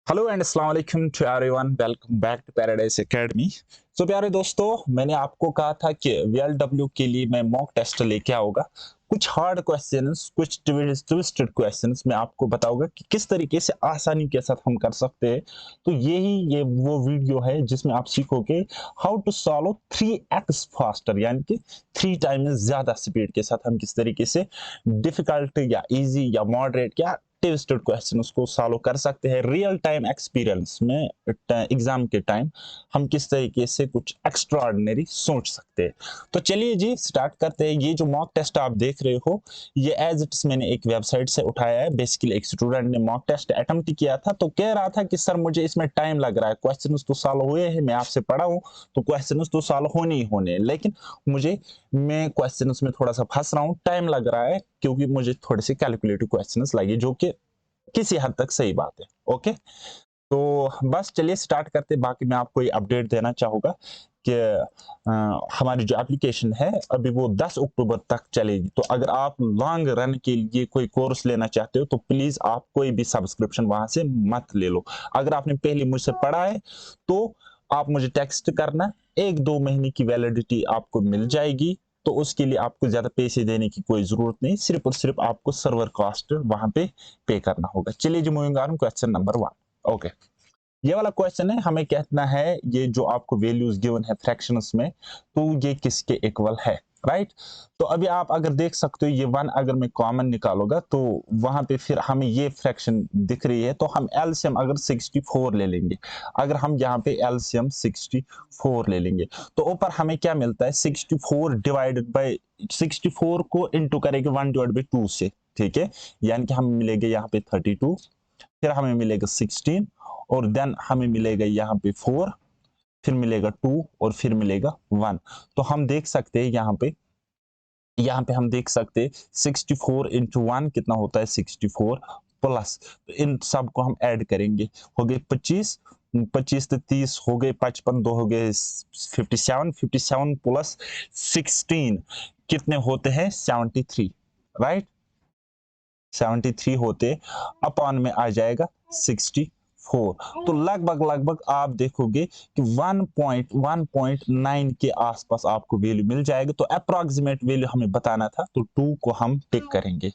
Hello and अस्सलाम वालेकुम to everyone, welcome back to Paradise Academy. So प्यारे दोस्तों, मैंने आपको कहा था कि वीएलडब्ल्यू के लिए मैं मॉक टेस्ट लेके आऊंगा। कुछ हार्ड क्वेश्चंस, कुछ ट्विस्टेड क्वेश्चंस मैं आपको बताऊंगा कि किस तरीके से आसानी के साथ हम कर सकते हैं। तो ये वो वीडियो है जिसमें आप सीखोगे how to solve 3x faster, यानी कि 3 टाइम्स ज्यादा स्पीड के साथ हम किस तरीके से डिफिकल्ट या इजी या मॉडरेट या ट्विस्टेड क्वेश्चन उसको सॉल्व कर सकते हैं रियल टाइम एक्सपीरियंस में। एग्जाम के टाइम हम किस तरीके से कुछ एक्स्ट्रा ऑर्डिनरी सोच सकते हैं। तो चलिए जी स्टार्ट करते हैं। ये जो मॉक टेस्ट आप देख रहे हो, ये एज इट्स मैंने एक वेबसाइट से उठाया है। बेसिकली एक स्टूडेंट ने मॉक टेस्ट अटेम्प्ट किया था, तो कह रहा था कि सर मुझे इसमें टाइम लग रहा है, क्वेश्चन तो सॉल्व हुए हैं, मैं आपसे पढ़ा हूँ तो क्वेश्चन तो सॉल्व होने ही होने हैं, लेकिन मैं क्वेश्चंस में थोड़ा सा फंस रहा हूँ, टाइम लग रहा है क्योंकि मुझे थोड़े से कैलकुलेटिव क्वेश्चंस लगे, जो कि किसी हद तक सही बात है। ओके, तो बस चलिए स्टार्ट करते। बाकी मैं आपको ये अपडेट देना चाहूँगा कि हमारी जो एप्लीकेशन है अभी वो 10 अक्टूबर तक चलेगी। तो अगर आप लॉन्ग रन के लिए कोई कोर्स लेना चाहते हो तो प्लीज़ आप कोई भी सब्सक्रिप्शन वहाँ से मत ले लो। अगर आपने पहले मुझसे पढ़ा है तो आप मुझे टेक्स्ट करना, 1-2 महीने की वैलिडिटी आपको मिल जाएगी। तो उसके लिए आपको ज़्यादा पैसे देने की कोई ज़रूरत नहीं, सिर्फ और सिर्फ आपको सर्वर कॉस्ट वहाँ पे करना होगा। चलिए जी, moving on, question number 1। Okay, ये वाला क्वेश्चन है, हमें कहना है ये जो आपको वैल्यूज गिवन है फ्रैक्शंस में, तो ये किसके इक्वल है, राइट। तो अभी आप अगर देख सकते हो, ये 1 अगर मैं कॉमन निकालूंगा तो वहां पे फिर हमें ये फ्रैक्शन दिख रही है, तो हम एलसीएम अगर 64 ले लेंगे, अगर हम यहाँ पे एलसीएम 64 ले लेंगे तो ऊपर हमें क्या मिलता है, 64 डिवाइडेड बाई 64 को इंटू करेंगे 1 डिवाइड बाई 2 से, ठीक है। यानी कि हमें मिलेगा यहाँ पे 32, फिर हमें मिलेगा 16, और देन हमें मिलेगा यहाँ पे 4, फिर मिलेगा 2, और फिर मिलेगा 1। तो हम देख सकते हैं यहाँ पे हम देख सकते हैं 64 इंटू 1 कितना होता है, 64 प्लस, तो इन सब को हम ऐड करेंगे, हो गए 25, 25 से 30 हो गए 55, 2 हो गए 57, 57 प्लस 16 कितने होते हैं, 73, राइट। 73 होते अपॉन में आ जाएगा 64। तो लगभग लगभग आप देखोगे कि 1.9 के आसपास आपको वैल्यू मिल जाएगा। तो अप्रोक्सीमेट वैल्यू हमें बताना था, तो 2 को हम टिक करेंगे।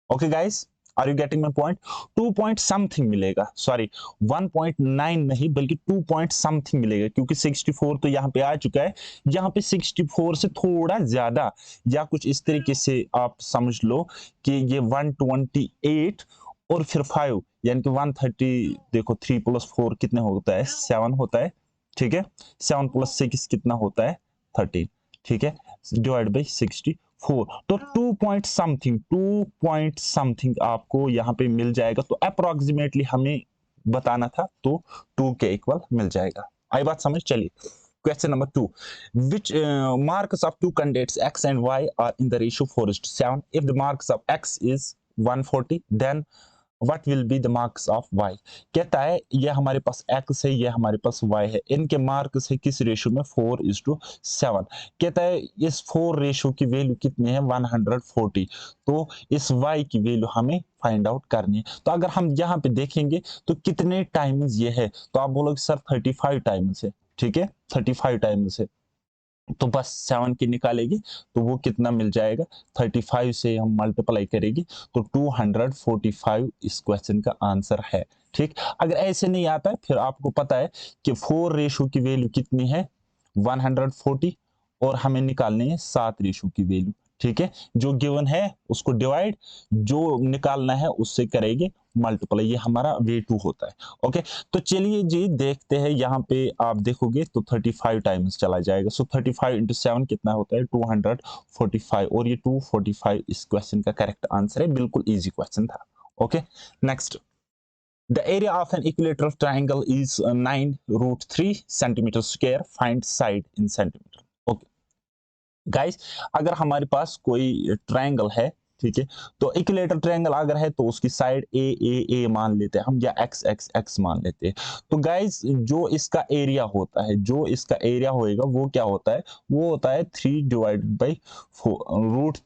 Okay guys, are you getting my point. 2 point something मिलेगा, सॉरी 1.9 नहीं बल्कि 2 पॉइंट समथिंग मिलेगा, क्योंकि 64 तो यहाँ पे आ चुका है। यहाँ पे 64 से थोड़ा ज्यादा, या कुछ इस तरीके से आप समझ लो कि ये 128 और फिर 5, यानी कि 130। देखो 3 प्लस 4 कितने होता है, 7 होता है, ठीक है। 7 प्लस 6 कितना होता है, 13, ठीक है, डिवाइड बाई 64। तो 2 पॉइंट समथिंग आपको यहाँ पे मिल जाएगा। तो अप्रोक्सीमेटली हमें बताना था, तो 2 के इक्वल मिल जाएगा। आई बात समझ। चलिए question number 2, which marks of two candidates x and y are in the ratio 4:7? If the marks of x is 140, then what will be the marks of y? कहता है ये हमारे पास x है, ये हमारे पास y है, इनके मार्क्स है किस रेशियो में, 4:7। कहता है इस 4 रेशियो की वैल्यू कितनी है, 140। तो इस y की वैल्यू हमें फाइंड आउट करनी है। तो अगर हम यहाँ पे देखेंगे तो कितने टाइम्स ये है, तो आप बोलोगे सर 35 टाइम्स है, ठीक है, 35 टाइम्स है। तो बस 7 की निकालेगी तो वो कितना मिल जाएगा, 35 से हम मल्टीप्लाई करेंगे तो 245 इस क्वेश्चन का आंसर है, ठीक। अगर ऐसे नहीं आता है, फिर आपको पता है कि 4 रेशो की वैल्यू कितनी है, 140, और हमें निकालनी है 7 रेशो की वैल्यू, ठीक है। जो गिवन है उसको डिवाइड, जो निकालना है उससे करेंगे मल्टीप्लाई, ये हमारा वे टू होता है। ओके, तो चलिए जी देखते हैं। यहाँ पे आप देखोगे तो 35 टाइम्स चला जाएगा, सो 35 इंटू 7 कितना होता है, 245, और ये 245 इस क्वेश्चन का करेक्ट आंसर है। बिल्कुल इजी क्वेश्चन था। Okay, next, the area of an equilateral triangle is 9√3 centimeter square, find side in centimeter। Okay guys, अगर हमारे पास कोई ट्रायंगल है, ठीक है, तो इक्विलेटरल ट्रायंगल अगर है तो उसकी साइड ए ए ए मान लेते हैं हम, या एक्स एक्स एक्स मान लेते हैं। तो गाइस जो इसका एरिया होता है, जो इसका एरिया होएगा वो क्या होता है, वो होता है 3 divided by root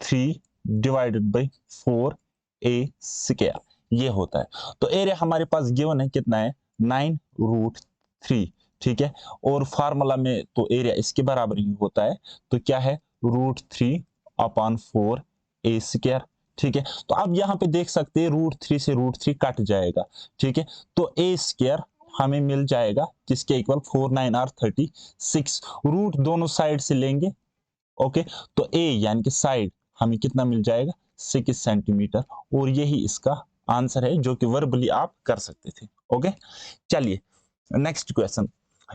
three divided by 4 a square. ये होता है। तो एरिया हमारे पास गिवन है कितना है 9√3, ठीक है। और फार्मूला में तो एरिया इसके बराबर ही होता है, तो क्या है √3/4 a², ठीक है। तो अब यहाँ पे देख सकते हैं √3 से √3 कट जाएगा, ठीक है। तो a² हमें मिल जाएगा जिसके इक्वल 4 9 और 36, रूट दोनों साइड से लेंगे, ओके। तो a यानी कि साइड हमें कितना मिल जाएगा 6 सेंटीमीटर, और यही इसका आंसर है जो कि वर्बली आप कर सकते थे, ओके। चलिए नेक्स्ट क्वेश्चन।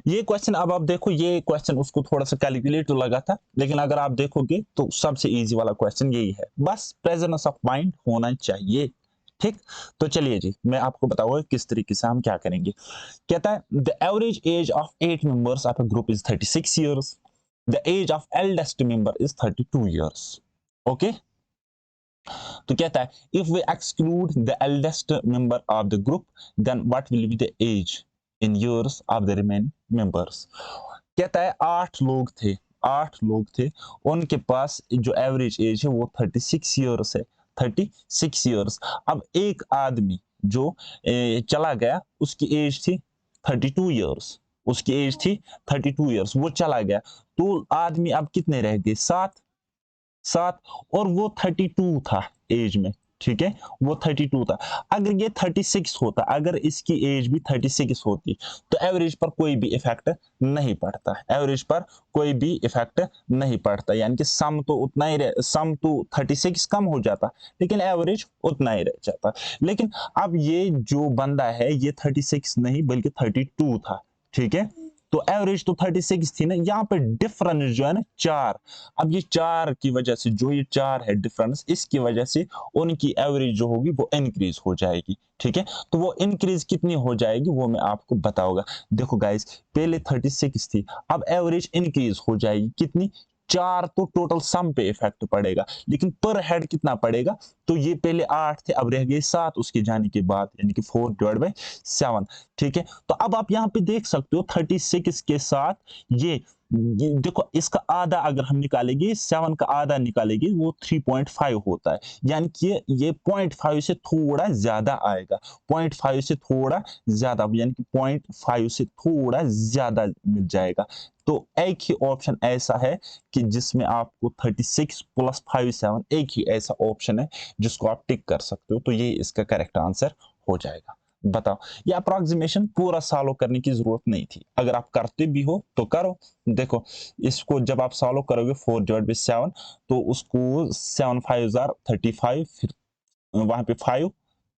ये क्वेश्चन अब आप देखो, ये क्वेश्चन उसको थोड़ा सा कैलकुलेट तो लगा था, लेकिन अगर आप देखोगे तो सबसे इजी वाला क्वेश्चन यही है, बस प्रेजेंस ऑफ माइंड होना चाहिए, ठीक। तो चलिए जी मैं आपको बताऊंगा किस तरीके से हम क्या करेंगे। कहता है the average age of 8 members of a group is 36 years, the age of eldest member is 32 years, okay. तो कहता है if we exclude the eldest member of the group then what will be the age in years of the remaining members. कहता है 8 लोग थे, उनके पास जो average age है वो 36 ईयर्स है, 36 ईयर्स। अब एक आदमी जो चला गया उसकी एज थी 32 ईयर्स, उसकी एज थी 32 ईयर्स, वो चला गया, तो आदमी अब कितने रह गए 7, और वो 32 था एज में, ठीक है। वो 32 था। अगर ये 36 होता, अगर इसकी एज भी 36 होती, तो एवरेज पर कोई भी इफेक्ट नहीं पड़ता, एवरेज पर कोई भी इफेक्ट नहीं पड़ता, यानी कि सम तो उतना ही सम तो 36 कम हो जाता, लेकिन एवरेज उतना ही रह जाता। लेकिन अब ये जो बंदा है ये 36 नहीं बल्कि 32 था, ठीक है। तो एवरेज तो 36 थी ना, यहाँ पे डिफरेंस जो है ना 4। अब ये 4 की वजह से, जो ये 4 है डिफरेंस, इसकी वजह से उनकी एवरेज जो होगी वो इंक्रीज हो जाएगी, ठीक है। तो वो इंक्रीज कितनी हो जाएगी वो मैं आपको बताऊंगा। देखो गाइस पहले 36 थी, अब एवरेज इंक्रीज हो जाएगी कितनी 4, तो टोटल सम पे इफेक्ट पड़ेगा, लेकिन पर हेड कितना पड़ेगा, तो ये पहले 8 थे अब रह गए 7 उसके जाने के बाद, यानी कि 4/7, ठीक है। तो अब आप यहाँ पे देख सकते हो 36 के साथ ये देखो इसका आधा अगर हम निकालेंगे, 7 का आधा निकालेंगे वो 3.5 होता है, यानी कि ये 0.5 से थोड़ा ज्यादा आएगा, 0.5 से थोड़ा ज्यादा, यानी कि 0.5 से थोड़ा ज्यादा मिल जाएगा। तो एक ही ऑप्शन ऐसा है कि जिसमें आपको 36 + 5 7, एक ही ऐसा ऑप्शन है जिसको आप टिक कर सकते हो, तो ये इसका करेक्ट आंसर हो जाएगा। बताओ, ये अप्रोक्सीमेशन पूरा सॉल्व करने की जरूरत नहीं थी, अगर आप करते भी हो तो करो। देखो इसको जब आप सॉल्व करोगे 4/7, तो उसको 7 5 35, फिर वहां पे 5,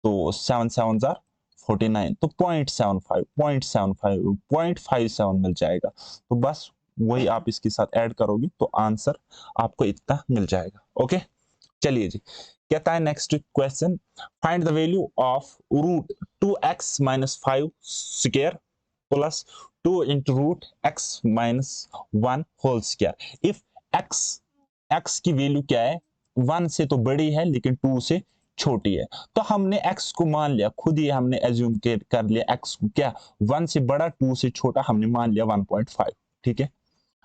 तो 7 7 49, तो 0.75 0.57 मिल जाएगा। तो बस वही आप इसके साथ ऐड करोगे तो आंसर आपको इतना मिल जाएगा, ओके। चलिए जी कहता है next question, find the value of √2x - 5² plus 2 into √x - 1 whole square. If x की वैल्यू क्या है 1 से तो बड़ी है लेकिन 2 से छोटी है, तो हमने x को मान लिया, खुद ही हमने एज्यूम कर लिया x को क्या 1 से बड़ा 2 से छोटा, हमने मान लिया 1.5, ठीक है।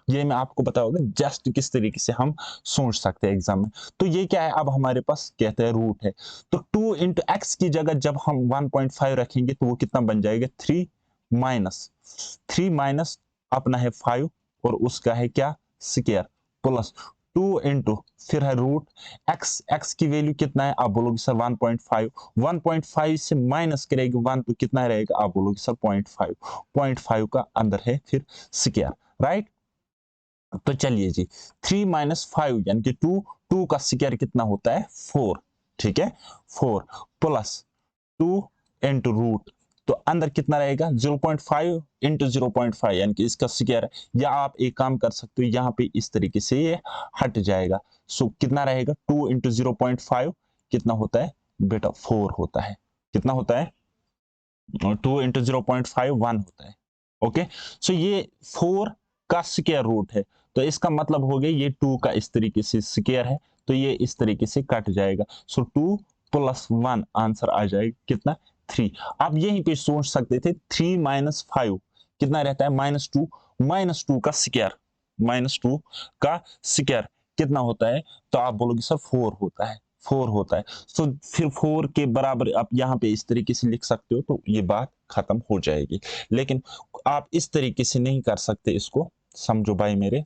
ये मैं आपको बताऊंगा जस्ट किस तरीके से हम सोच सकते हैं एग्जाम में। तो ये क्या है, अब हमारे पास कहते हैं रूट है, तो 2 into x की जगह जब हम 1.5 रखेंगे तो वो कितना बन जाएगा 3 माइनस अपना है 5 और उसका है क्या स्क्वायर, प्लस 2 into फिर है रूट x की वैल्यू कितना है, आप बोलोगे सर 1.5 से माइनस करेगी 1 तो कितना रहेगा, आप बोलोगे सर 0.5 का अंदर है फिर स्क्वायर, राइट। तो चलिए जी 3 - 5 यानी कि 2 का स्क्वायर कितना होता है 4, ठीक है 4 प्लस 2 इंटू रूट, तो अंदर कितना रहेगा 0.5 इंटू 0.5 यानी कि इसका स्क्वायर, या आप एक काम कर सकते हो यहाँ पे इस तरीके से ये हट जाएगा। सो कितना रहेगा 2 इंटू 0.5 कितना होता है बेटा 4 होता है, कितना होता है 2 इंटू 0.5 1 होता है, ओके। सो ये 4 का स्क्वायर रूट है, तो इसका मतलब हो गया ये 2 का इस तरीके से स्क्वायर है, तो ये इस तरीके से कट जाएगा। सो 2 + 1 आंसर आ जाएगा कितना 3। आप यहीं पे सोच सकते थे 3 - 5 कितना रहता है -2, -2 का स्क्वायर, -2 का स्क्वायर कितना होता है, तो आप बोलोगे सर 4 होता है, 4 होता है। सो फिर 4 के बराबर आप यहाँ पे इस तरीके से लिख सकते हो, तो ये बात खत्म हो जाएगी। लेकिन आप इस तरीके से नहीं कर सकते इसको, समझो भाई मेरे।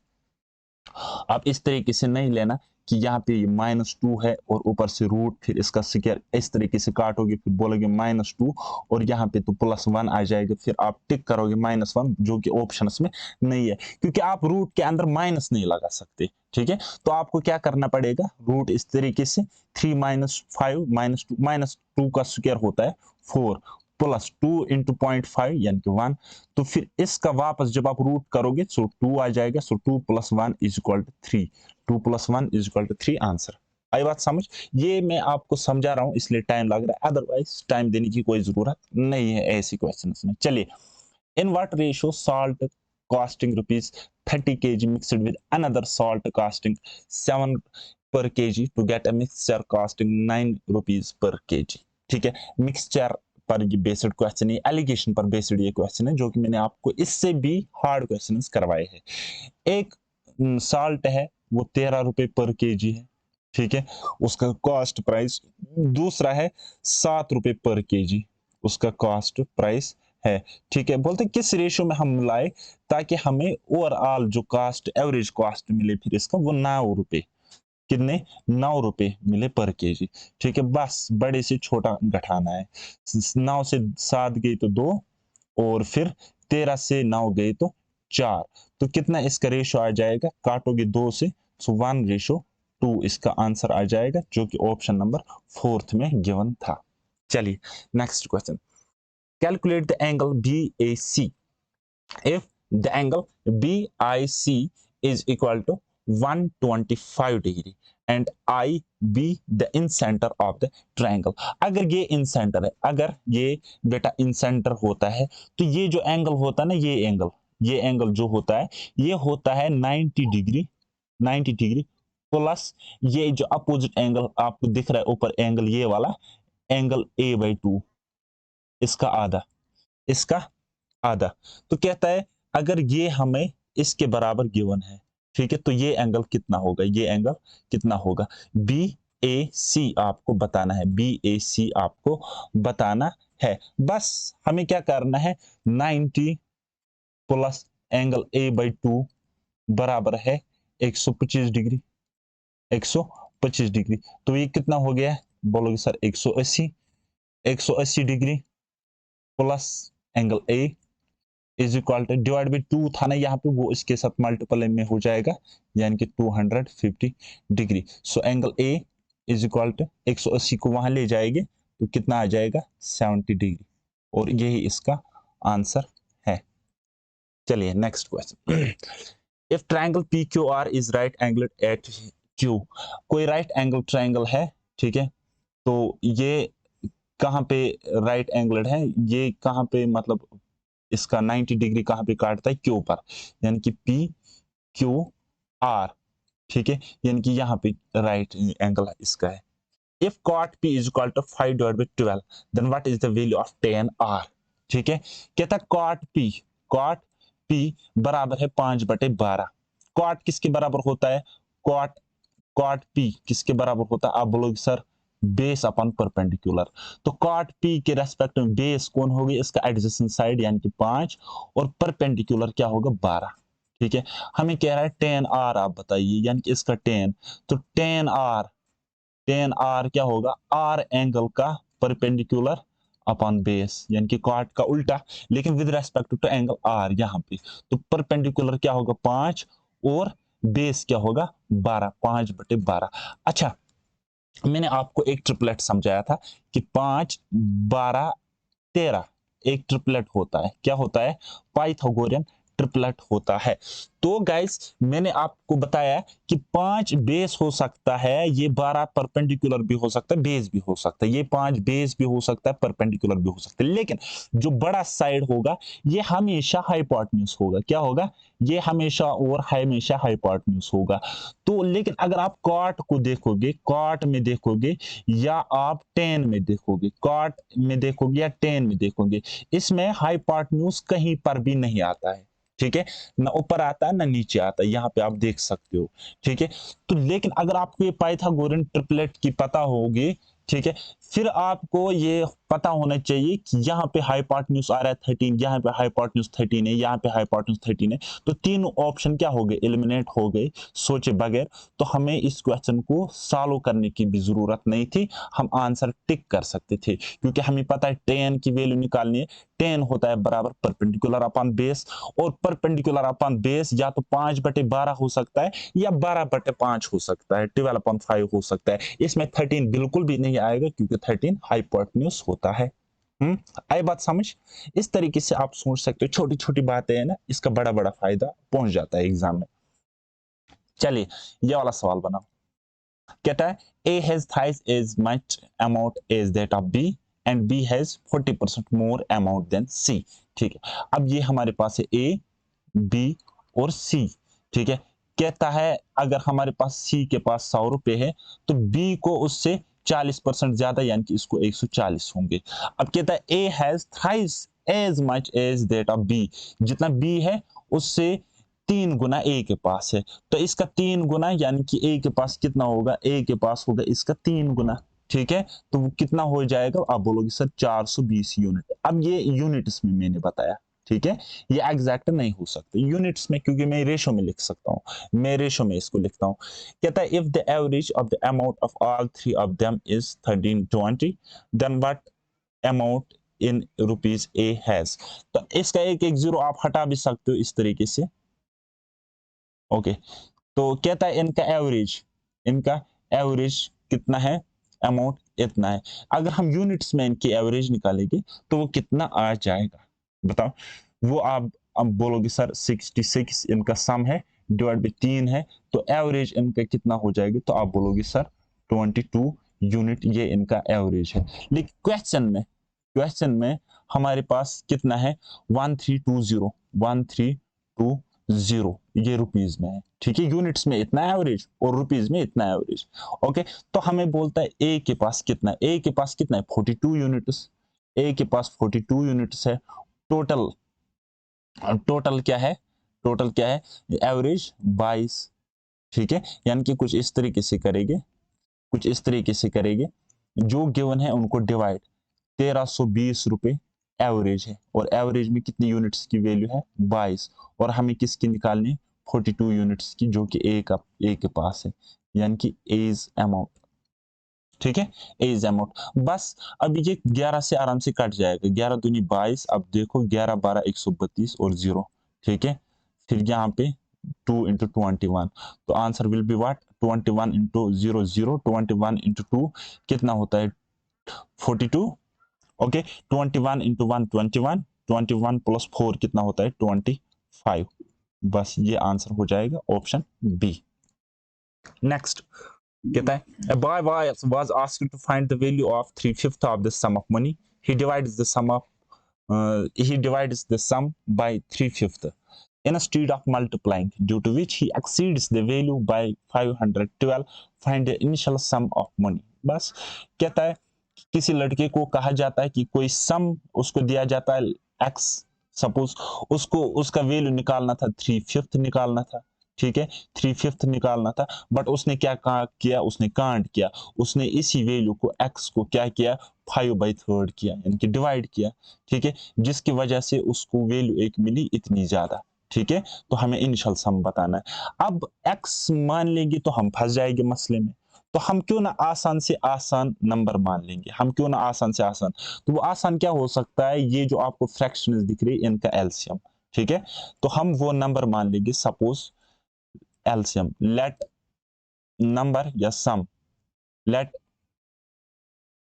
आप इस तरीके से नहीं लेना कि यहाँ पे ये -2 है और ऊपर से रूट, फिर इसका स्क्वायर, इस तरीके से काटोगे, फिर बोलोगे -2 और यहाँ पे तो +1 आ जाएगा, फिर आप टिक करोगे -1, जो कि ऑप्शंस में नहीं है, क्योंकि आप रूट के अंदर माइनस नहीं लगा सकते। ठीक है, तो आपको क्या करना पड़ेगा, रूट इस तरीके से 3 -5 -2 का स्क्वायर होता है 4 +2 × 0.5 यानी कि 1। तो फिर इसका वापस जब आप रूट करोगे सो 2 आ जाएगा, सो 2 + 1 = 3, 2 + 1 = 3 आंसर। आई बात समझ? ये मैं आपको समझा रहा हूं इसलिए टाइम लग रहा है, अदरवाइज टाइम देने की कोई जरूरत नहीं है ऐसी क्वेश्चंस में। चलिए, in what ratio salt costing rupees 30 kg mixed with another salt costing 7 per kg to get a mixture costing 9 rupees per kg। ठीक है, मिक्सचर पर ये बेस्ड क्वेश्चन है, एलिगेशन पर बेस्ड ये क्वेश्चन है, जो कि मैंने आपको इससे भी हार्ड क्वेश्चंस करवाए हैं। एक साल्ट है वो 13 रुपए पर केजी है, ठीक है, उसका कॉस्ट प्राइस। दूसरा है 7 रुपए पर केजी, उसका कॉस्ट प्राइस है। ठीक है, बोलते किस रेशियो में हम लाए ताकि हमें ओवरऑल जो कॉस्ट, एवरेज कॉस्ट मिले फिर इसका, वो 9 रुपए, कितने, 9 रुपए मिले पर केजी। ठीक है, बस बड़े से छोटा घटाना है। 9 से 7 गई तो 2, और फिर 13 से 9 गए तो 4। तो कितना इसका रेशो आ जाएगा, काटोगे 2 से, सो 1:2 इसका आंसर आ जाएगा, जो कि ऑप्शन नंबर 4 में गिवन था। चलिए next question, calculate the angle BAC if the angle BIC is equal to 125 degree and IB the incenter of the triangle। अगर ये इंसेंटर है, अगर ये बेटा इंसेंटर होता है, तो ये जो एंगल होता है ना, ये एंगल जो होता है, ये होता है 90 डिग्री, 90 डिग्री प्लस ये जो अपोजिट एंगल आपको दिख रहा है ऊपर एंगल, ये वाला एंगल A/2, इसका आधा, इसका आधा। तो कहता है अगर ये हमें इसके बराबर गिवन है, ठीक है, तो ये एंगल कितना होगा, ये एंगल कितना होगा, BAC आपको बताना है, BAC आपको बताना है। बस हमें क्या करना है, 90 प्लस एंगल A/2 बराबर है 125 डिग्री, 125 डिग्री। तो ये कितना हो गया, बोलोगे sir 180, 180 degree plus angle A is equal to divide by 2 था ना यहाँ पे, वो इसके साथ मल्टीपल में हो जाएगा, यानी कि 250 degree. So angle A is equal to 180 को वहां ले जाएंगे तो कितना आ जाएगा, 70 डिग्री, और यही इसका आंसर है। चलिए next question, if triangle PQR is right angle at Q, कोई राइट एंगल ट्रायंगल है, ठीक है, तो ये कहाँ पे राइट एंगल है, ये कहाँ पे मतलब इसका 90 डिग्री कहाँ पे काटता है, क्यू पर, यानी कि PQR, ठीक है, यानी कि यहाँ पे राइट एंगल इसका है। If cot P is equal to 5/12 then what is the value of tan R। ठीक है, कहता cot P बराबर है 5/12। cot किसके बराबर होता है, cot cot P किसके बराबर होता है, आप बोलोगे सर बेस अपन परपेंडिकुलर। तो cot P के रेस्पेक्ट में बेस कौन होगी, इसका एडजेसेंट साइड यानी कि 5, और परपेंडिकुलर क्या होगा, 12। ठीक है, हमें कह रहा है tan R आप बताइए, यानी कि इसका tan, तो tan R क्या होगा, R एंगल का परपेंडिकुलर अपॉन बेस, यानी कि cot का उल्टा, लेकिन with respect to angle R यहाँ पे। तो परपेंडिकुलर क्या होगा, 5, और बेस क्या होगा, 12, 5/12। अच्छा, मैंने आपको एक ट्रिपलेट समझाया था कि 5, 12, 13 एक ट्रिपलेट होता है, क्या होता है, पाइथागोरियन ट्रिपलेट होता है। तो गाइस मैंने आपको बताया कि 5 बेस हो सकता है, ये 12 परपेंडिकुलर भी हो सकता है, बेस भी हो सकता है, ये 5 बेस भी हो सकता है, परपेंडिकुलर भी हो सकता है, लेकिन जो बड़ा साइड होगा ये हमेशा हाइपोटेन्यूज होगा, क्या होगा, ये हमेशा और हमेशा हाइपोटेन्यूज होगा। तो लेकिन अगर आप कॉट को देखोगे, कॉट में देखोगे या आप टेन में देखोगे, कॉट में देखोगे या टेन में देखोगे, इसमें हाइपोटेन्यूज कहीं पर भी नहीं आता है। ठीक है, ना ऊपर आता है ना नीचे आता है, यहाँ पे आप देख सकते हो। ठीक है, तो लेकिन अगर आपको ये पाइथागोरन ट्रिपलेट की पता होगी, ठीक है, फिर आपको ये पता होना चाहिए कि यहाँ पे हाइपोटेन्यूज आ रहा है 13, यहाँ पे हाइपोटेन्यूज 13 है, यहाँ पे हाइपोटेन्यूज 13 है, तो तीनों ऑप्शन क्या हो गए, एलिमिनेट हो गए सोचे बगैर। तो हमें इस क्वेश्चन को सॉल्व करने की भी जरूरत नहीं थी, हम आंसर टिक कर सकते थे, क्योंकि हमें पता है tan की वैल्यू निकालनी है। tan होता है बराबर परपेंडिकुलर अपॉन बेस, और परपेंडिकुलर अपॉन बेस या तो 5/12 हो सकता है या 12/5 हो सकता है, 12/5 हो सकता है। इसमें 13 बिल्कुल भी नहीं आएगा, क्योंकि 13 हाइपोटेन्यूज होता है। आई बात समझ? इस तरीके से आप सोच सकते हो, छोटी छोटी बातें है ना, इसका बड़ा बड़ा फायदा पहुंच जाता है एग्जाम में। चलिए ये वाला सवाल बनाओ। कहता है A has thrice as much amount as that of B and B has 40% more amount than C। ठीक है, अब ये हमारे पास है A, B और C। ठीक है, कहता है अगर हमारे पास C के पास 100 रुपए है, तो B को उससे 40% ज्यादा, यानी कि इसको 140 होंगे। अब कहता है A has thrice as much as that of B, जितना B है उससे 3 गुना ए के पास है, तो इसका 3 गुना, यानी कि ए के पास कितना होगा, ए के पास होगा इसका 3 गुना। ठीक है, तो वो कितना हो जाएगा, आप बोलोगे सर 420 यूनिट। अब ये यूनिट्स में मैंने बताया, ठीक है, ये एग्जैक्ट नहीं हो सकते यूनिट्स में, क्योंकि मैं रेशो में लिख सकता हूँ, मैं रेशो में इसको लिखता हूँ। कहता है if the average of the amount of all three of them is 1320, then what amount in rupees a has. तो इसका एक एक जीरो आप हटा भी सकते हो इस तरीके से। ओके, तो कहता है इनका एवरेज कितना है, अमाउंट इतना है। अगर हम यूनिट्स में इनकी एवरेज निकालेंगे तो वो कितना आ जाएगा, बताओ। वो आप अब बोलोगे सर 66 इनका सम है, डिवाइड बाई 3 है, तो एवरेज इनका कितना हो जाएगा, तो आप बोलोगे सर 22 यूनिट, ये इनका एवरेज है। लेकिन क्वेश्चन में हमारे पास कितना है, 1320 ये रुपीज में है। ठीक है, यूनिट्स में इतना एवरेज और रुपीज में इतना एवरेज। ओके, तो हमें बोलता है ए के पास कितना है, ए के पास कितना है 42 यूनिट्स, ए के पास 42 यूनिट्स है। टोटल टोटल क्या है, एवरेज 22। ठीक है, यानी कि कुछ इस तरीके से करेंगे, जो गिवन है उनको डिवाइड, 1320 रुपए एवरेज है, और एवरेज में कितनी यूनिट्स की वैल्यू है 22, और हमें किसकी निकालनी 42 यूनिट्स की, जो कि ए के पास है, यानी कि एज अमाउंट। ठीक है, एज अमाउंट बस। अब ये 11 से आराम से कट जाएगा, 11 दूनी 22, अब देखो 11 12 132 और 0। ठीक है, फिर यहाँ पे 2 into 21, तो answer will be what, 21 into 0 0, 21 into 2 कितना होता है 42। ओके, 21 into 1 21, 21 प्लस 4 कितना होता है 25। बस ये आंसर हो जाएगा ऑप्शन बी। नेक्स्ट कहता है a boy was asked to find the value of 3/5 of the sum of money. He divides the sum by 3/5 instead of multiplying, due to which he exceeds the value by 512. Find the initial sum of money। बस कहता है किसी लड़के को कहा जाता है कि कोई सम उसको दिया जाता है एक्स, सपोज उसको उसका वैल्यू निकालना था 3/5 निकालना था। ठीक है, 3/5 निकालना था, बट उसने क्या किया, उसने कांड किया, उसने इसी वैल्यू को एक्स को क्या किया 5/3 किया, यानी कि डिवाइड किया। ठीक है, जिसकी वजह से उसको वैल्यू एक मिली इतनी ज्यादा। ठीक है, तो हमें इनिशियल सम बताना है। अब एक्स मान लेंगे तो हम फंस जाएंगे मसले में, तो हम क्यों ना आसान से आसान नंबर मान लेंगे, हम क्यों ना आसान से आसान, तो वो आसान क्या हो सकता है, ये जो आपको फ्रैक्शंस दिख रही है इनका एलसीएम। ठीक है, तो हम वो नंबर मान लेंगे, सपोज एलसीएम, लेट नंबर या सम, लेट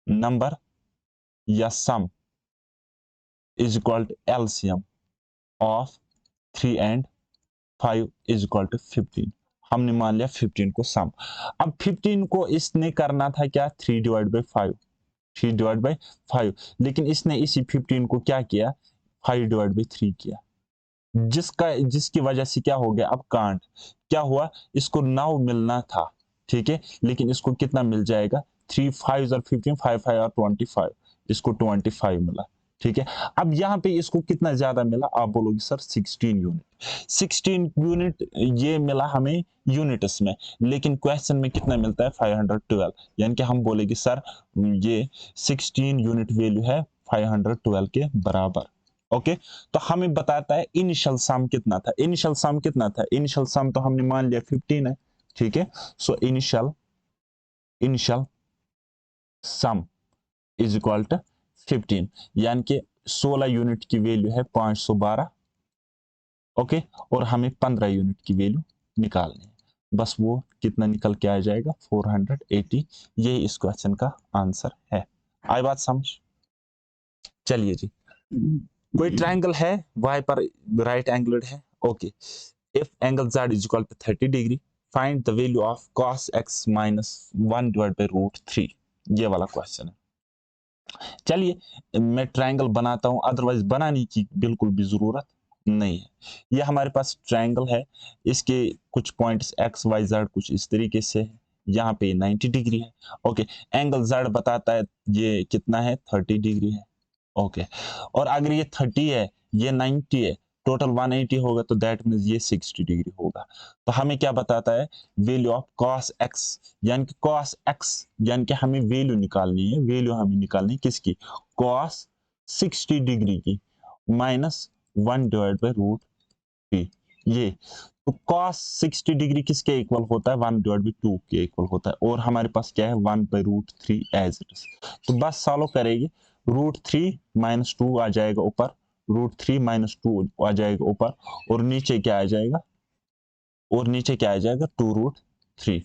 नंबर या sum is equal to LCM of 3 and 5 is equal to 15। हमने मान लिया 15 को सम। अब 15 को इसने करना था क्या 3/5, लेकिन इसने इसी 15 को क्या किया 5/3 किया, जिसकी वजह से क्या हो गया, अब कांड क्या हुआ, इसको 9 मिलना था। ठीक है, लेकिन इसको कितना मिल जाएगा, 3 5 और 15, 5 5 और 25, इसको 25 मिला। ठीक है, अब यहाँ पे इसको कितना ज्यादा मिला, आप बोलोगे सर 16 यूनिट। 16 यूनिट ये मिला हमें यूनिट्स में, लेकिन क्वेश्चन में कितना मिलता है 512, यानी कि हम बोलेंगे सर ये 16 यूनिट वैल्यू है 512 के बराबर। ओके, तो हमें बताता है इनिशियल सम कितना था। इनिशियल सम कितना था? इनिशियल सम तो हमने मान लिया 15 है, ठीक है। So initial sum is equal to 15, यानी कि 16 यूनिट की वैल्यू है 512। ओके, और हमें 15 यूनिट की वैल्यू निकालनी है, बस वो कितना निकल के आ जाएगा 480। यही इस क्वेश्चन का आंसर है। आई बात समझ? चलिए जी, कोई ट्रायंगल है y पर राइट एंगल्ड है। Okay, if angle z is equal to 30 degree, find the value of cos x minus 1 divide by root 3। ये वाला क्वेश्चन है। चलिए मैं ट्रायंगल बनाता हूं, अदरवाइज बनाने की बिल्कुल भी जरूरत नहीं है। ये हमारे पास ट्रायंगल है, इसके कुछ पॉइंट्स एक्स वाई जेड कुछ इस तरीके से है, यहाँ पे 90 डिग्री है। ओके, एंगल जेड बताता है ये कितना है 30 डिग्री है। ओके, और अगर ये 30 है ये 90 है, टोटल 180 होगा, तो दैट मीन्स ये 60 डिग्री होगा। तो हमें क्या बताता है? वैल्यू ऑफ cos x, यानी कि cos x यानी कि हमें वैल्यू निकालनी है। वैल्यू हमें निकालनी है किसकी? cos 60 डिग्री की माइनस 1 डिवाइड बाय रूट 3। ये तो cos 60 डिग्री किसके इक्वल होता है? 1 डिवाइड बाय 2 के इक्वल होता है, और हमारे पास क्या है 1 by root 3 as it is. तो बस सॉल्व करेंगे, रूट 3 माइनस 2 आ जाएगा ऊपर, रूट 3 माइनस 2 आ जाएगा ऊपर, और नीचे क्या आ जाएगा? और नीचे क्या आ जाएगा 2 रूट 3,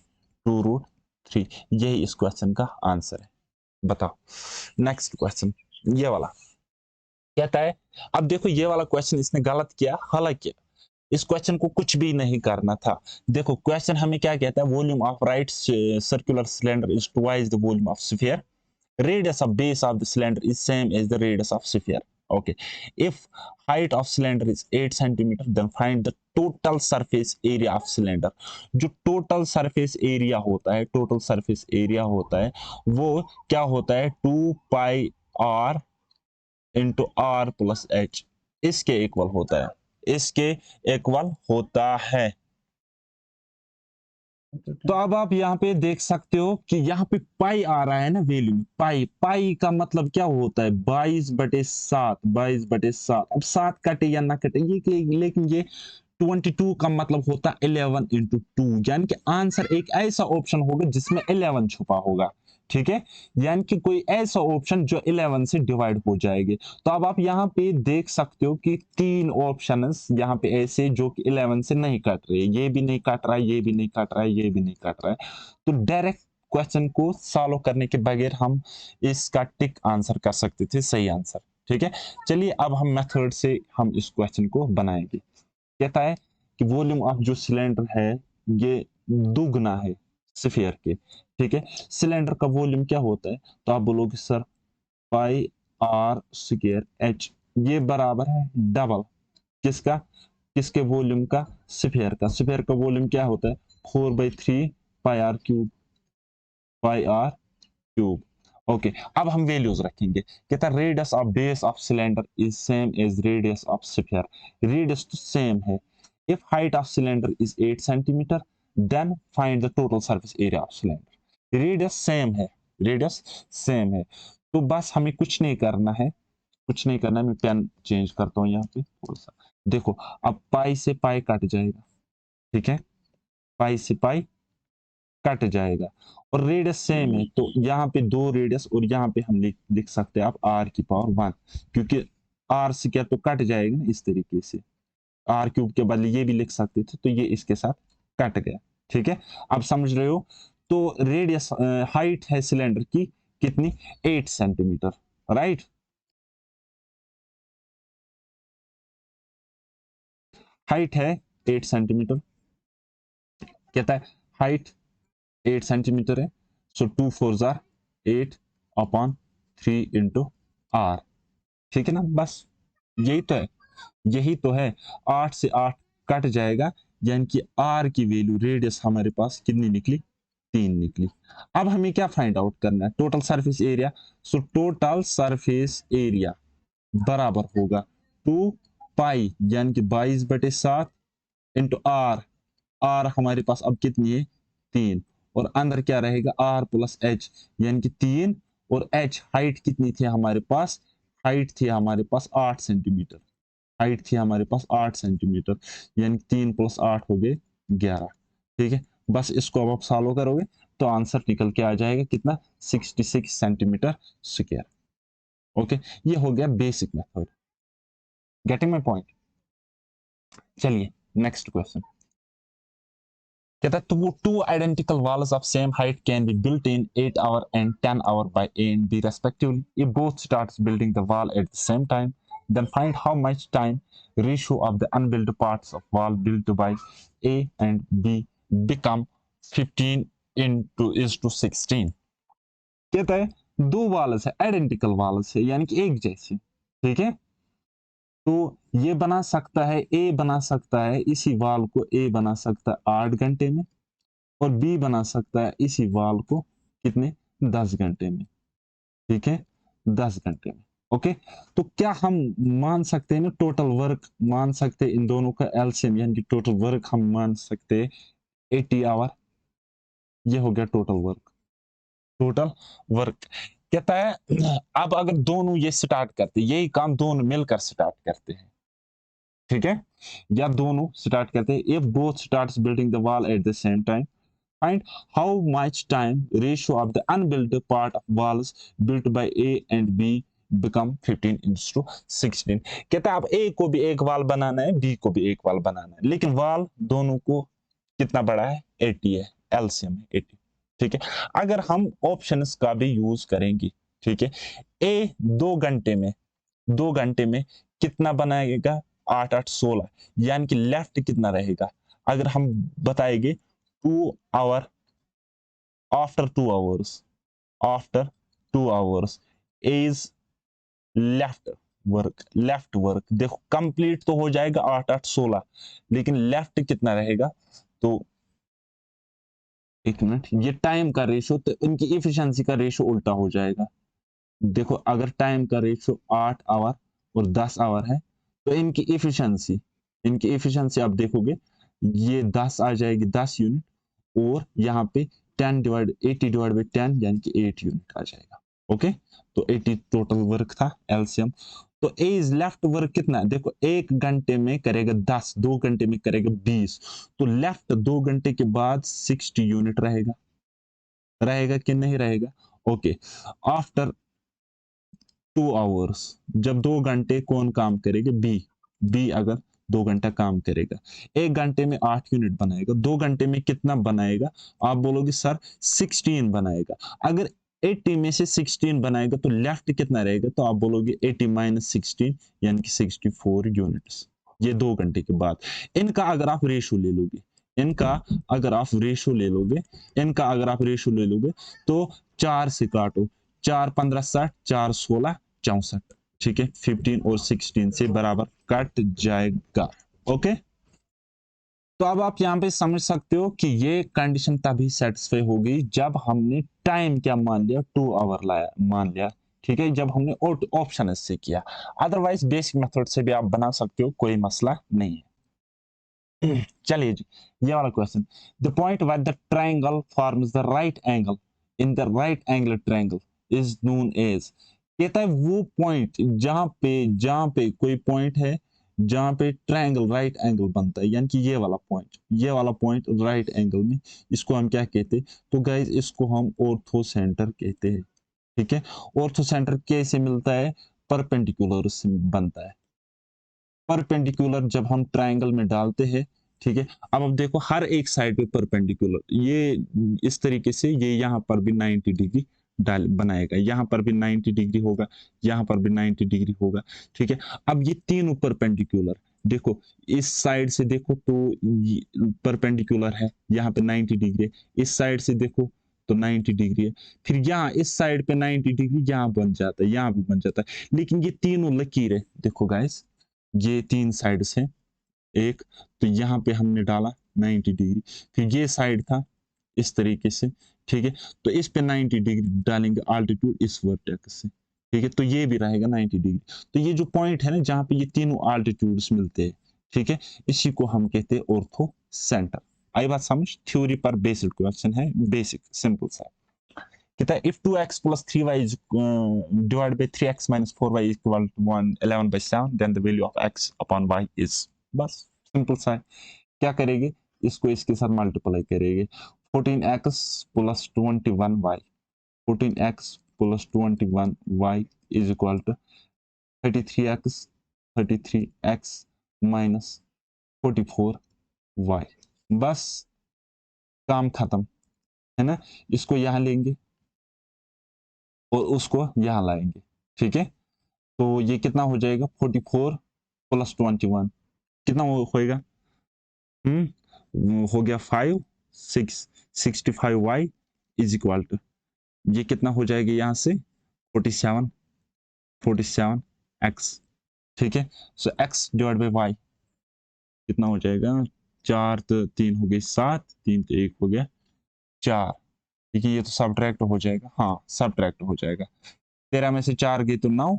2 रूट 3। यही इस क्वेश्चन का आंसर है। बताओ नेक्स्ट क्वेश्चन, ये वाला कहता है, अब देखो ये वाला क्वेश्चन इसने गलत किया, हालांकि इस क्वेश्चन को कुछ भी नहीं करना था। देखो क्वेश्चन हमें क्या कहता है? Volume of right circular cylinder is twice the volume of sphere, radius of base of the cylinder is same as the radius of sphere. Okay, if height of cylinder is 8 centimeter, then find the total surface area of cylinder। जो total surface area होता है, total surface area होता है, वो क्या होता है 2 pi r into r plus h, इसके इक्वल होता है, इसके इक्वल होता है। तो अब आप यहाँ पे देख सकते हो कि यहाँ पे पाई आ रहा है ना वैल्यू में, पाई पाई का मतलब क्या होता है 22/7, 22/7। अब 7 कटे या ना कटे ये, लेकिन ये 22 का मतलब होता है 11 इंटू 2, यानी कि आंसर एक ऐसा ऑप्शन होगा जिसमें 11 छुपा होगा, ठीक है। यानी कि कोई ऐसा ऑप्शन जो 11 से डिवाइड हो जाएगी। तो अब आप यहाँ पे देख सकते हो कि 3 ऑप्शंस यहाँ पे ऐसे जो कि 11 से नहीं कट रहे, ये भी नहीं कट रहा है, ये भी नहीं कट रहा है, ये भी नहीं कट रहा है। तो डायरेक्ट क्वेश्चन को सॉल्व करने के बगैर हम इसका टिक आंसर कर सकते थे, सही आंसर, ठीक है। चलिए अब हम मेथड से हम इस क्वेश्चन को बनाएंगे। कहता है कि वॉल्यूम ऑफ जो सिलेंडर है ये दुगना है स्फीयर के, ठीक है। सिलेंडर का वॉल्यूम क्या होता है? तो आप बोलोगे sir pi r square h, ये बराबर है डबल किसका? किसके वॉल्यूम का? स्फीयर का। स्फीयर का वॉल्यूम क्या होता है 4/3 pi R cube, pi R cube. Okay, अब हम वैल्यूज रखेंगे। कहता है radius of base of cylinder is same as radius of sphere, radius तो सेम है। If height of cylinder is 8 centimetre, then find the total surface area of cylinder. Radius same है, radius same है, तो बस हमें कुछ नहीं करना है, कुछ नहीं करना है। मैं पेन चेंज करता हूँ यहाँ पे थोड़ा सा। देखो अब पाई से पाई कट जाएगा, ठीक है, पाई से पाई कट जाएगा, और रेडियस सेम है, तो यहाँ पे 2 रेडियस, और यहाँ पे हम लिख सकते हैं आप आर की पावर 1, क्योंकि आर से क्या तो कट जाएगा ना इस तरीके से, आर क्यूब के बदले ये भी लिख सकते थे, तो ये इसके साथ कट गया, ठीक है। अब समझ रहे हो? तो रेडियस हाइट है सिलेंडर की कितनी 8 सेंटीमीटर, राइट। हाइट है 8 सेंटीमीटर, कहता है हाइट 8 सेंटीमीटर है, सो 2 4 जार 8 अपॉन 3 इंटू आर, ठीक है ना। बस यही तो है, यही तो है। 8 से 8 कट जाएगा, यानी कि आर की वैल्यू रेडियस हमारे पास कितनी निकली 3 निकली। अब हमें क्या फाइंड आउट करना है? Total surface area. So total surface area बराबर होगा 2 पाई यानी कि 22/7 इंटू आर। आर हमारे पास अब कितनी है 3, और अंदर क्या रहेगा आर प्लस एच यानी कि 3, और एच हाइट कितनी थी हमारे पास, हाइट थी हमारे पास 8 सेंटीमीटर, हाइट थी हमारे पास 8 सेंटीमीटर, यानी 3 + 8 हो गए 11। ठीक है, बस इसको अब आप सॉल्व करोगे तो आंसर निकल के आ जाएगा कितना 66 सेंटीमीटर स्क्वायर। ओके, ये हो गया basic method. Getting my point. चलिए नेक्स्ट क्वेश्चन कहता है two identical walls of same height can be built in 8 hour and 10 hour by A and B respectively. If both starts building the wall at the same time, then find how much time ratio of the unbuilt parts of wall built by A and B become 15 into is to 16। कहता है दो Waals है, identical Waals है यानी कि एक जैसे। ठीक है, तो ये बना सकता है, ए बना सकता है इसी वाल को, ए बना सकता है 8 घंटे में, और बी बना सकता है इसी वाल को कितने 10 घंटे में। ठीक है, 10 घंटे में। ओके, तो क्या हम मान सकते हैं ना टोटल वर्क मान सकते हैं इन दोनों का एलसीएम यानी कि टोटल वर्क हम मान सकते हैं 80 आवर। ये हो गया टोटल वर्क। टोटल वर्क कहता है अब अगर दोनों ये स्टार्ट करते, यही काम दोनों मिलकर स्टार्ट करते हैं। ठीक है, या दोनों स्टार्ट करते हैं, if both starts building the wall at the same time, find how much time ratio of the unbuilt part of walls built by A and B become 15:16। कहता है अब A को भी एक वाल बनाना है, B को भी एक वाल बनाना है, लेकिन वाल दोनों को कितना बड़ा है 80 है, एलसीएम है 80। ठीक है, अगर हम ऑप्शंस का भी यूज करेंगे, ठीक है, A 2 घंटे में कितना बनाएगा 8 8 16, यानी कि लेफ्ट कितना रहेगा अगर हम बताएंगे 2 hour after 2 hours, after 2 hours is left work देखो कंप्लीट तो हो जाएगा 8 8 16, लेकिन लेफ्ट कितना रहेगा, तो एक मिनट, ये टाइम का रेशो, तो इनकी इफिशिएंसी का रेशो उल्टा हो जाएगा। देखो अगर टाइम का रेशो 8 आवर और 10 आवर है, तो इनकी इफिशिएंसी आप देखोगे ये 10 आ जाएगी 10 यूनिट, और यहाँ पे 80 डिवाइड बाई 10 यानी कि 8 यूनिट आ जाएगा। ओके, तो 80 टोटल वर्क था एलसीएम। तो ए इज लेफ्ट वर्क कितना, देखो 1 घंटे में करेगा 10, 2 घंटे में करेगा 20, तो लेफ्ट 2 घंटे के बाद 60 यूनिट रहेगा, रहेगा कि नहीं रहेगा। ओके, आफ्टर 2 आवर्स, जब 2 घंटे कौन काम करेगा, बी अगर 2 घंटा काम करेगा, 1 घंटे में 8 यूनिट बनाएगा, 2 घंटे में कितना बनाएगा, आप बोलोगे सर 16 बनाएगा। अगर 80 में से 16 बनाएगा तो लेफ्ट कितना रहेगा, तो आप बोलोगे 80 - 16 यानी कि 64 यूनिट्स, ये 2 घंटे के बाद। इनका अगर आप रेशो ले लोगे, इनका अगर आप रेशो ले लोगे, इनका अगर आप रेशो ले लोगे, तो 4 से काटो, 4 15 60, 4 16 64। ठीक है, 15 और 16 से बराबर कट जाएगा। ओके, तो अब आप यहाँ पे समझ सकते हो कि ये कंडीशन तभी सेटिस्फाई होगी जब हमने टाइम क्या मान लिया 2 आवर लाया मान लिया। ठीक है, जब हमने ऑप्शन इससे किया, अदरवाइज बेसिक मेथड से भी आप बना सकते हो, कोई मसला नहीं है। चलिए जी, ये वाला question, the point where the triangle forms the right angle in the right angle triangle is known as. कहता है वो पॉइंट जहां पे कोई पॉइंट है जहां पे ट्रायंगल राइट एंगल बनता है, यानी कि ये वाला पॉइंट राइट एंगल में, इसको हम क्या कहते हैं, तो गाइस इसको हम ऑर्थो सेंटर कहते हैं। ठीक है, ऑर्थो सेंटर कैसे मिलता है, परपेंडिकुलर से बनता है। परपेंडिकुलर जब हम ट्रायंगल में डालते हैं, ठीक है, अब देखो हर एक साइड पे परपेंडिकुलर, ये इस तरीके से ये यहाँ पर भी 90 डिग्री डाल बनाएगा, यहाँ पर भी 90 डिग्री होगा, यहाँ पर भी 90 डिग्री होगा। ठीक है, अब ये तीनों परपेंडिकुलर, देखो इस साइड से देखो तो परपेंडिकुलर है, यहाँ पे 90 डिग्री है, इस साइड से देखो तो 90 डिग्री है, फिर यहाँ इस साइड पे 90 डिग्री यहाँ बन जाता है, यहाँ भी बन जाता है, लेकिन ये तीनों लकीर है, देखो गाइस ये 3 साइड्स हैं, एक तो यहाँ पे हमने डाला 90 डिग्री, फिर ये साइड था इस तरीके से। ठीक है, तो इस पे 90 डिग्री डालेंगे, अल्टीट्यूड इस वर्टेक्स से। ठीक है, तो ये भी रहेगा 90 डिग्री। तो ये जो पॉइंट है ना जहाँ पे ये तीनों अल्टीट्यूड्स मिलते हैं, ठीक है, इसी को हम कहते हैं ऑर्थो सेंटर। आई बात समझ? थ्योरी पर बेस्ड क्वेश्चन है, बेसिक सिंपल सा। कहता है if 2x plus 3y is divided by 3x minus 4y equal to 11/7 then the value of x upon y is, बस सिंपल सा है। क्या करेंगे, इसको इसके साथ मल्टीप्लाई करेंगे। 14x plus 21y, 14x plus 21y is equal to 33x minus 44y, बस काम खत्म है ना। इसको यहाँ लेंगे और उसको यहाँ लाएंगे, ठीक है। तो ये कितना हो जाएगा, 44 प्लस 21 कितना होएगा, हो गया 5 6 65y इज इक्वल टू, ये कितना हो जाएगा यहाँ से 47x, ठीक है। सो x डिवाइड बाई वाई कितना हो जाएगा, 4 तो 3 हो गई 7, 3 तो 1 हो गया 4, ठीक है। ये तो सब्ट्रैक्ट हो जाएगा, हाँ सब्ट्रैक्ट हो जाएगा। 13 में से 4 गई तो 9,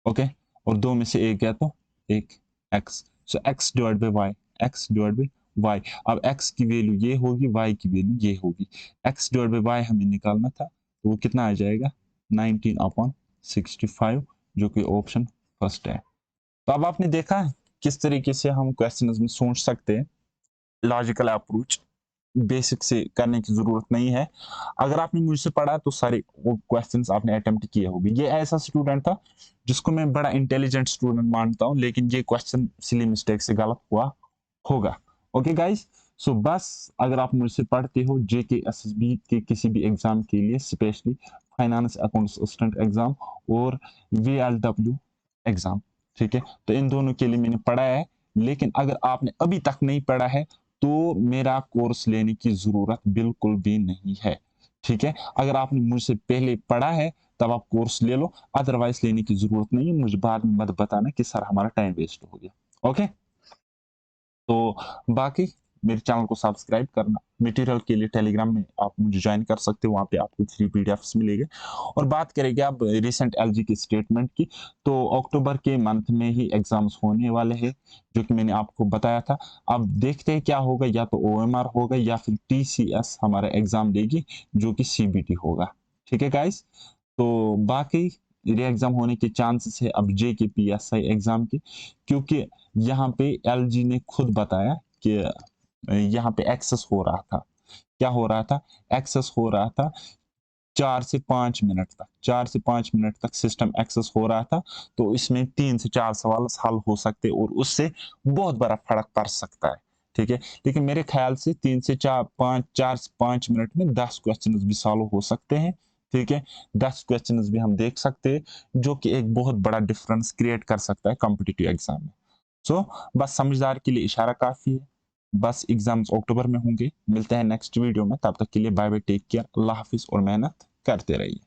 ओके, और 2 में से 1 गया तो 1 x। So x divide by y, x divide by y. अब x की वैल्यू ये होगी, y की वैल्यू ये होगी। x डिवाइड बाई वाई हमें निकालना था, तो वो कितना आ जाएगा 19/65, जो कि ऑप्शन फर्स्ट है। तो अब आपने देखा किस तरीके से हम क्वेश्चन में सोच सकते हैं, लॉजिकल अप्रोच, बेसिक से करने की जरूरत नहीं है। अगर आपने मुझसे पढ़ा तो सारे वो क्वेश्चंस आपने अटेम्प्ट किए होंगे। ये ऐसा स्टूडेंट था जिसको मैं बड़ा इंटेलिजेंट स्टूडेंट मानता हूं, लेकिन ये क्वेश्चन सिली मिस्टेक से गलत हुआ होगा। ओके गाइस, सो बस अगर आप मुझसे पढ़ते हो जेके एसएसबी के किसी भी एग्जाम के लिए, specially finance accounts assistant exam और वीएलडब्ल्यू एग्जाम, ठीक है, तो इन दोनों के लिए मैंने पढ़ा है। लेकिन अगर आपने अभी तक नहीं पढ़ा है तो मेरा कोर्स लेने की जरूरत बिल्कुल भी नहीं है, ठीक है। अगर आपने मुझसे पहले पढ़ा है तब आप कोर्स ले लो, अदरवाइज लेने की जरूरत नहीं है। मुझे बाद में मत बताना कि सर हमारा टाइम वेस्ट हो गया। ओके, तो बाकी मेरे चैनल को सब्सक्राइब करना, मटेरियल के लिए टेलीग्राम में आप मुझे ज्वाइन कर सकते हो, वहाँ पे आपको 3 पीडीएफ्स मिलेंगे। और बात करेंगे अब रिसेंट एलजी के स्टेटमेंट की, तो अक्टूबर के मंथ में ही एग्जाम्स होने वाले हैं, जो कि मैंने आपको बताया था। अब देखते हैं क्या होगा, या तो ओएमआर होगा या फिर टीसीएस हमारा एग्जाम लेगी, जो कि सीबीटी होगा, ठीक है गाइस। तो बाकी री एग्जाम होने के चांसेस है अब जे के पीएसआई एग्जाम की, क्योंकि यहाँ पे एलजी ने खुद बताया कि यहाँ पे एक्सेस हो रहा था। क्या हो रहा था, एक्सेस हो रहा था 4 से 5 मिनट तक, 4 से 5 मिनट तक सिस्टम एक्सेस हो रहा था। तो इसमें 3 से 4 सवाल हल हो सकते और उससे बहुत बड़ा फर्क पड़ सकता है, ठीक है। लेकिन मेरे ख्याल से 3 से 4 से 5 मिनट में 10 क्वेश्चन भी सॉल्व हो सकते हैं, ठीक है। 10 क्वेश्चन भी हम देख सकते हैं, जो कि एक बहुत बड़ा डिफरेंस क्रिएट कर सकता है कॉम्पिटिटिव एग्जाम में। सो बस समझदार के लिए इशारा काफी है। बस एग्जाम्स अक्टूबर में होंगे। मिलते हैं नेक्स्ट वीडियो में, तब तक के लिए बाय बाय, टेक केयर, अल्लाह हाफिज और मेहनत करते रहिए।